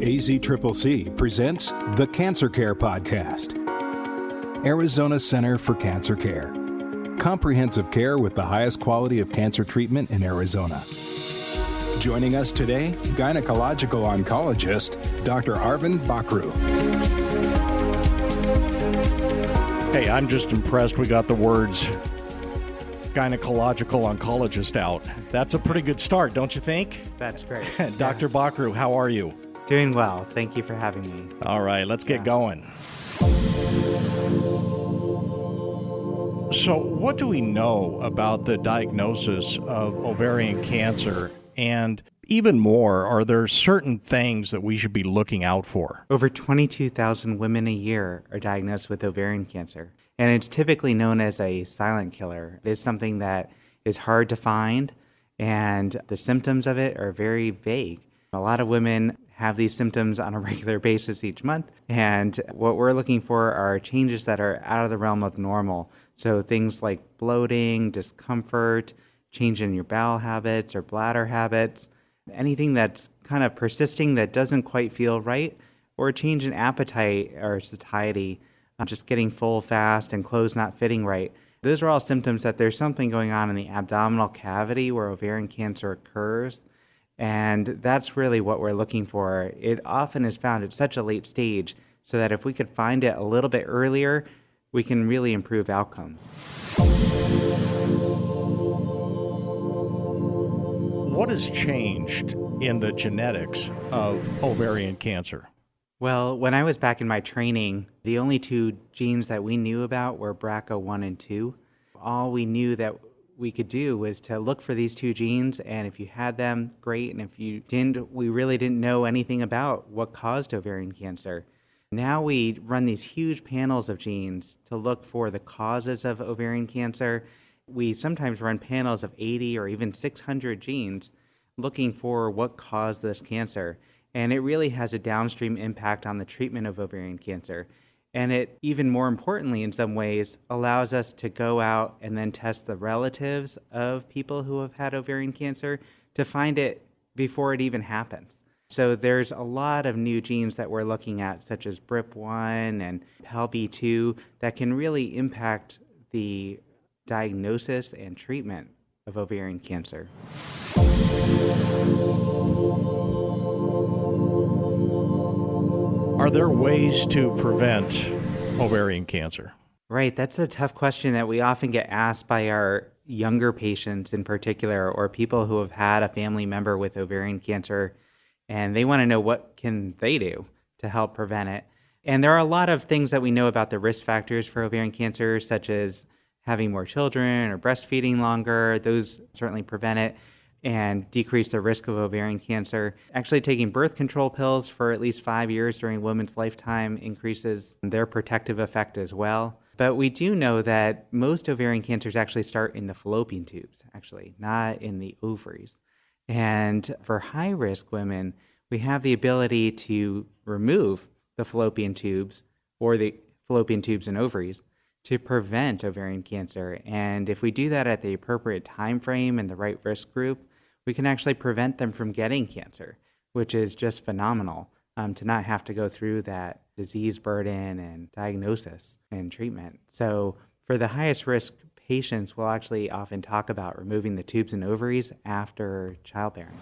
AZCCC presents the Cancer Care Podcast. Arizona Center for Cancer Care. Comprehensive care with the highest quality of cancer treatment in Arizona. Joining us today, gynecological oncologist, Dr. Arvind Bakhru. Hey, I'm just impressed we got the words gynecological oncologist out. That's a pretty good start, don't you think? That's great. Dr. Bakhru, how are you? Doing well. Thank you for having me. All right, let's get going. So what do we know about the diagnosis of ovarian cancer? And even more, are there certain things that we should be looking out for? Over 22,000 women a year are diagnosed with ovarian cancer, and it's typically known as a silent killer. It is something that is hard to find, and the symptoms of it are very vague. A lot of women have these symptoms on a regular basis each month, and what we're looking for are changes that are out of the realm of normal. So things like bloating, discomfort, change in your bowel habits or bladder habits, anything that's kind of persisting that doesn't quite feel right, or a change in appetite or satiety, just getting full fast and clothes not fitting right. Those are all symptoms that there's something going on in the abdominal cavity where ovarian cancer occurs. And that's really what we're looking for. It often is found at such a late stage so that if we could find it a little bit earlier, we can really improve outcomes. What has changed in the genetics of ovarian cancer? Well, when I was back in my training, the only two genes that we knew about were BRCA1 and 2. All we knew that we could do was to look for these two genes, and if you had them, great, and if you didn't, we really didn't know anything about what caused ovarian cancer. Now we run these huge panels of genes to look for the causes of ovarian cancer. We sometimes run panels of 80 or even 600 genes looking for what caused this cancer, and it really has a downstream impact on the treatment of ovarian cancer. And it, even more importantly in some ways, allows us to go out and then test the relatives of people who have had ovarian cancer to find it before it even happens. So there's a lot of new genes that we're looking at, such as BRIP1 and PALB2, that can really impact the diagnosis and treatment of ovarian cancer. Are there ways to prevent ovarian cancer? Right, that's a tough question that we often get asked by our younger patients in particular, or people who have had a family member with ovarian cancer, and they want to know what can they do to help prevent it. And there are a lot of things that we know about the risk factors for ovarian cancer, such as having more children or breastfeeding longer. Those certainly prevent it and decrease the risk of ovarian cancer. Actually, taking birth control pills for at least 5 years during a woman's lifetime increases their protective effect as well. But we do know that most ovarian cancers actually start in the fallopian tubes, not in the ovaries. And for high-risk women, we have the ability to remove the fallopian tubes or the fallopian tubes and ovaries to prevent ovarian cancer. And if we do that at the appropriate time frame and the right risk group, we can actually prevent them from getting cancer, which is just phenomenal, to not have to go through that disease burden and diagnosis and treatment. So for the highest risk patients, we'll actually often talk about removing the tubes and ovaries after childbearing.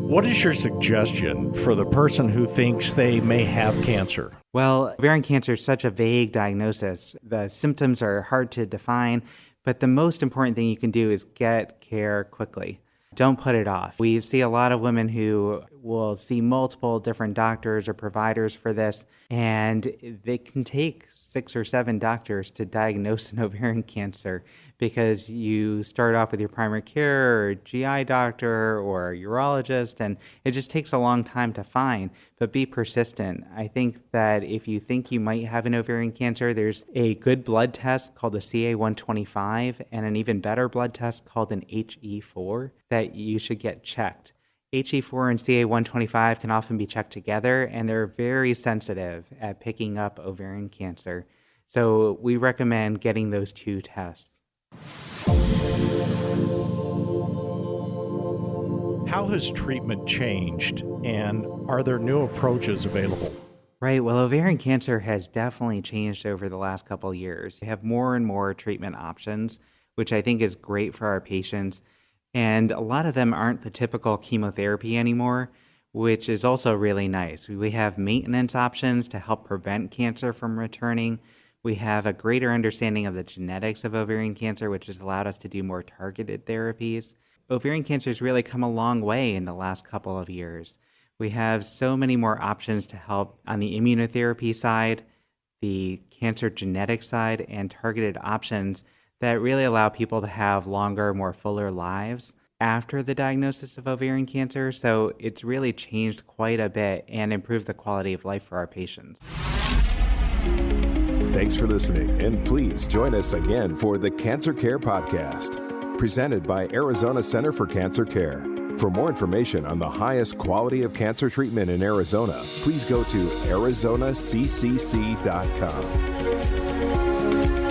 What is your suggestion for the person who thinks they may have cancer? Well, ovarian cancer is such a vague diagnosis. The symptoms are hard to define, but the most important thing you can do is get care quickly. Don't put it off. We see a lot of women who will see multiple different doctors or providers for this, and they can take 6 or 7 doctors to diagnose an ovarian cancer because you start off with your primary care or GI doctor or urologist, and it just takes a long time to find, but be persistent. I think that if you think you might have an ovarian cancer, there's a good blood test called the CA-125 and an even better blood test called an HE4 that you should get checked. HE4 and CA-125 can often be checked together, and they're very sensitive at picking up ovarian cancer. So we recommend getting those two tests. How has treatment changed, and are there new approaches available? Right. Well, ovarian cancer has definitely changed over the last couple of years. We have more and more treatment options, which I think is great for our patients. And a lot of them aren't the typical chemotherapy anymore, which is also really nice. We have maintenance options to help prevent cancer from returning. We have a greater understanding of the genetics of ovarian cancer, which has allowed us to do more targeted therapies. Ovarian cancer has really come a long way in the last couple of years. We have so many more options to help on the immunotherapy side, the cancer genetic side, and targeted options that really allow people to have longer, more fuller lives after the diagnosis of ovarian cancer. So it's really changed quite a bit and improved the quality of life for our patients. Thanks for listening, and please join us again for the Cancer Care Podcast, presented by Arizona Center for Cancer Care. For more information on the highest quality of cancer treatment in Arizona, please go to ArizonaCCC.com.